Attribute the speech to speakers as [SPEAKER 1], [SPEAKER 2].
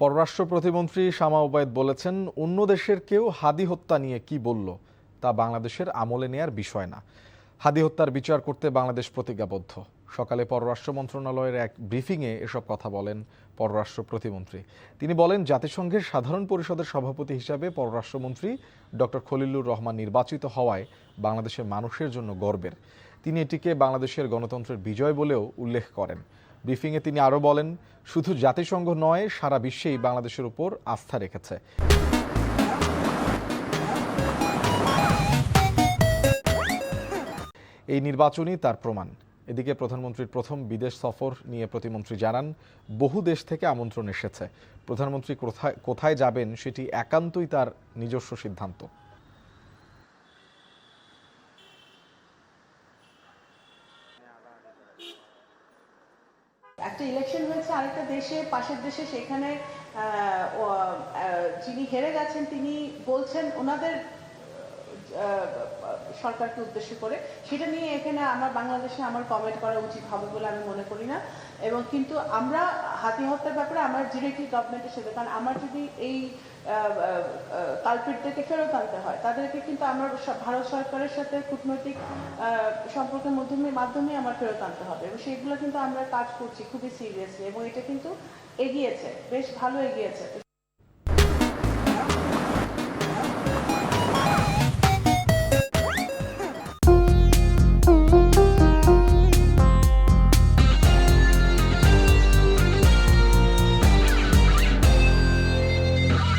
[SPEAKER 1] পররাষ্ট্র প্রতিমন্ত্রী শামা ওবায়দ বলেছেন, অন্য দেশের কেউ হাদি হত্যা নিয়ে কি বলল তা বাংলাদেশের আমলে নেয়ার বিষয় না। হাদি হত্যার বিচার করতে বাংলাদেশ প্রতিজ্ঞাবদ্ধ। সকালে পররাষ্ট্র মন্ত্রণালয়ের এক ব্রিফিংয়ে এসব কথা বলেন পররাষ্ট্র প্রতিমন্ত্রী। তিনি বলেন, জাতিসংঘের সাধারণ পরিষদের সভাপতি হিসাবে পররাষ্ট্রমন্ত্রী ডক্টর খলিলুর রহমান নির্বাচিত হওয়ায় বাংলাদেশের মানুষের জন্য গর্বের। তিনি এটিকে বাংলাদেশের গণতন্ত্রের বিজয় বলেও উল্লেখ করেন। ব্রিফিংয়ে তিনি আরও বলেন, শুধু জাতিসংঘ নয়, সারা বিশ্বেই বাংলাদেশের উপর আস্থা রেখেছে। এই নির্বাচনই তার প্রমাণ। এদিকে প্রধানমন্ত্রীর প্রথম বিদেশ সফর নিয়ে প্রতিমন্ত্রী জানান, বহু দেশ থেকে আমন্ত্রণ এসেছে। প্রধানমন্ত্রী কোথায় যাবেন সেটি একান্তই তার নিজস্ব সিদ্ধান্ত।
[SPEAKER 2] একটা ইলেকশন হয়েছে আরেকটা দেশে, পাশের দেশে, সেখানে যিনি হেরে গেছেন তিনি বলছেন ওনাদের সরকারকে উদ্দেশ্য করে, সেটা নিয়ে এখানে আমার বাংলাদেশে আমার কমেন্ট করা উচিত হবে বলে আমি মনে করি না। এবং কিন্তু আমরা হাতি হত্যার ব্যাপারে আমরা ডিরেক্টলি গভর্নমেন্টের সাথে, কারণ আমার যদি এই কালপিটদেরকে ফেরত আনতে হয়, তাদেরকে কিন্তু আমার ভারত সরকারের সাথে কূটনৈতিক সম্পর্কের মাধ্যমে আমার ফেরত আনতে হবে, এবং সেইগুলো কিন্তু আমরা কাজ করছি খুবই সিরিয়াসলি, এবং এটা কিন্তু এগিয়েছে, বেশ ভালো এগিয়েছে।